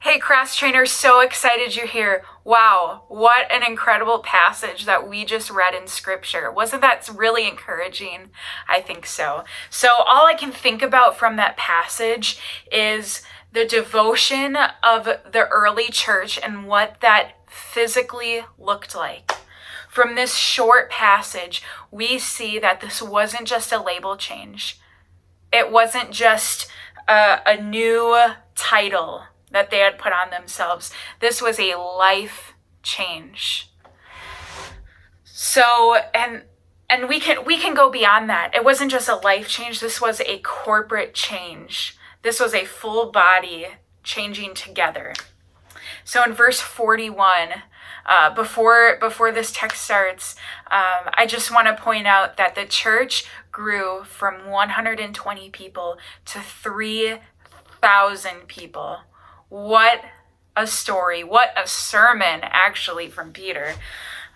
Hey, cross trainers, so excited you're here. Wow, what an incredible passage that we just read in scripture. Wasn't that really encouraging? I think so. So all I can think about from that passage is the devotion of the early church and what that physically looked like. From this short passage, we see that this wasn't just a label change. It wasn't just a new title that they had put on themselves. This was a life change. So, and we can go beyond that. It wasn't just a life change. This was a corporate change. This was a full body changing together. So in verse 41, before this text starts, I just want to point out that the church grew from 120 people to 3,000 people. What a story. What a sermon, actually, from Peter.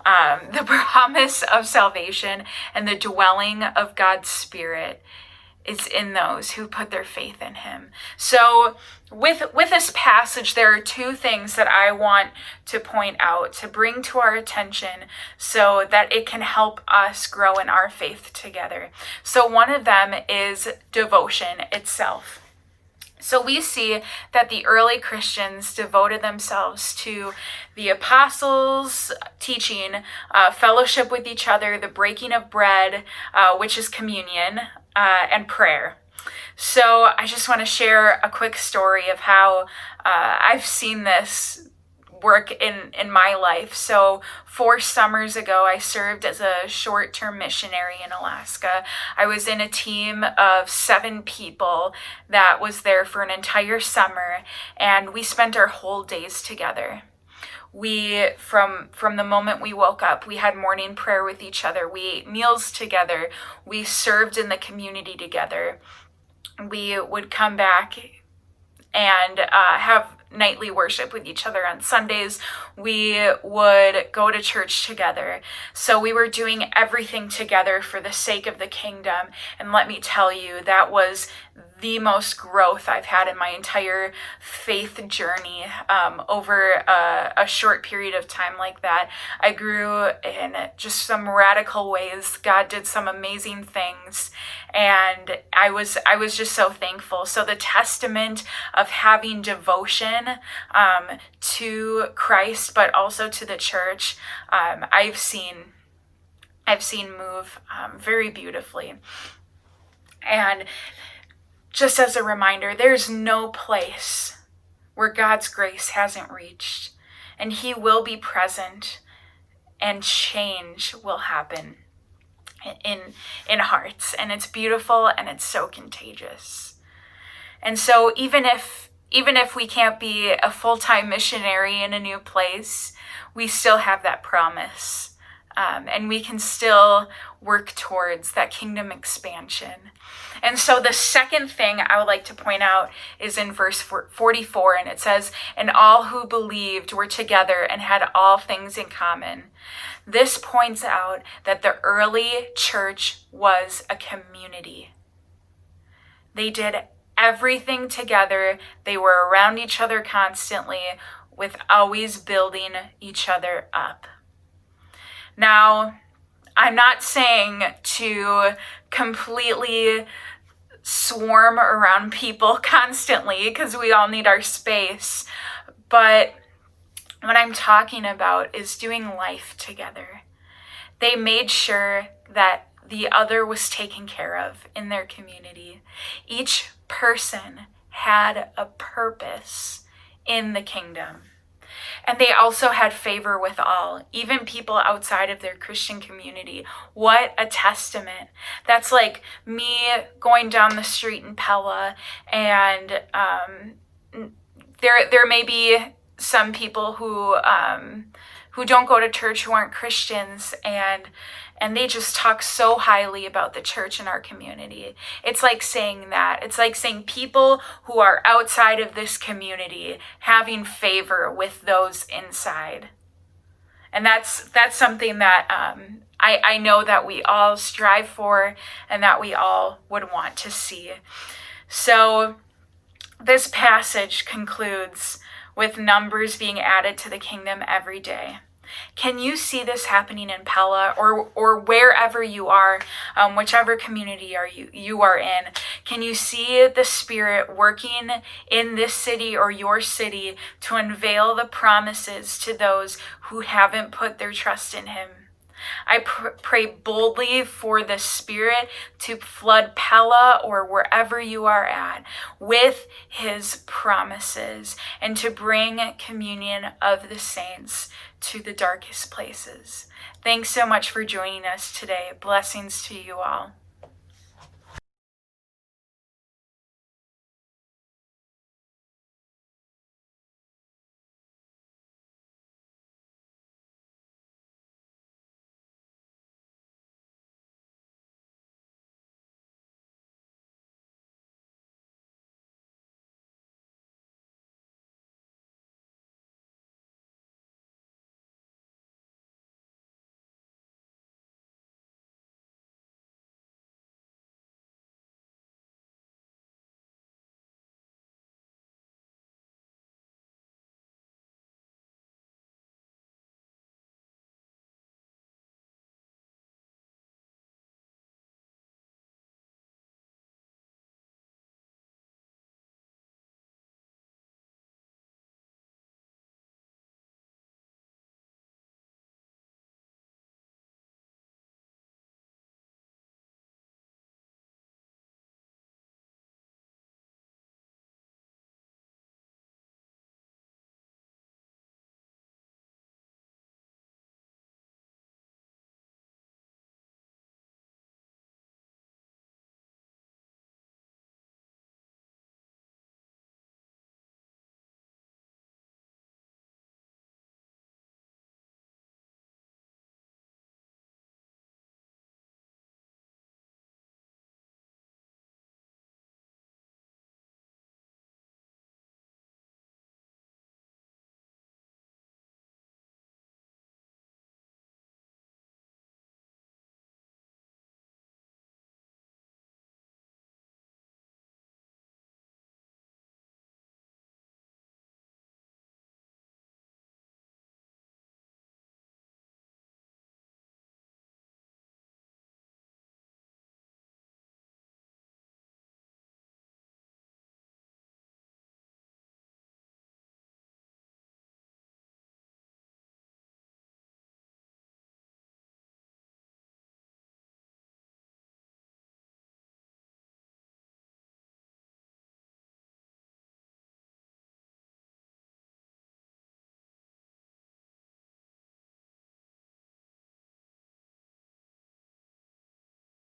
The promise of salvation and the dwelling of God's Spirit is in those who put their faith in him. So with this passage, there are two things that I want to point out, to bring to our attention so that it can help us grow in our faith together. So one of them is devotion itself. So we see that the early Christians devoted themselves to the apostles' teaching, fellowship with each other, the breaking of bread, which is communion, and prayer. So I just want to share a quick story of how I've seen this work in my life. So 4 summers ago, I served as a short-term missionary in Alaska. I was in a team of 7 people that was there for an entire summer, and we spent our whole days together. We, from the moment we woke up, we had morning prayer with each other. We ate meals together. We served in the community together. We would come back and have nightly worship with each other on Sundays. We would go to church together. So we were doing everything together for the sake of the kingdom. And let me tell you, that was the most growth I've had in my entire faith journey over a short period of time like that. I grew in just some radical ways. God did some amazing things, and I was just so thankful. So the testament of having devotion to Christ, but also to the church, I've seen move very beautifully. And just as a reminder, there's no place where God's grace hasn't reached, and he will be present, and change will happen in hearts, and it's beautiful, and it's so contagious. And so even if we can't be a full-time missionary in a new place, we still have that promise, and we can still work towards that kingdom expansion. And so the second thing I would like to point out is in verse 44, and it says, "And all who believed were together and had all things in common." This points out that the early church was a community. They did everything together. They were around each other constantly, with always building each other up. Now, I'm not saying to completely swarm around people constantly, because we all need our space. But what I'm talking about is doing life together. They made sure that the other was taken care of in their community. Each person had a purpose in the kingdom. And they also had favor with all, even people outside of their Christian community. What a testament. That's like me going down the street in Pella, and there may be some people who don't go to church, who aren't Christians, and they just talk so highly about the church in our community. It's like saying that. It's like saying people who are outside of this community having favor with those inside. And that's something that I know that we all strive for, and that we all would want to see. So this passage concludes with numbers being added to the kingdom every day. Can you see this happening in Pella or wherever you are, whichever community you are in? Can you see the Spirit working in this city or your city to unveil the promises to those who haven't put their trust in him? I pray boldly for the Spirit to flood Pella or wherever you are at with his promises and to bring communion of the saints to the darkest places. Thanks so much for joining us today. Blessings to you all.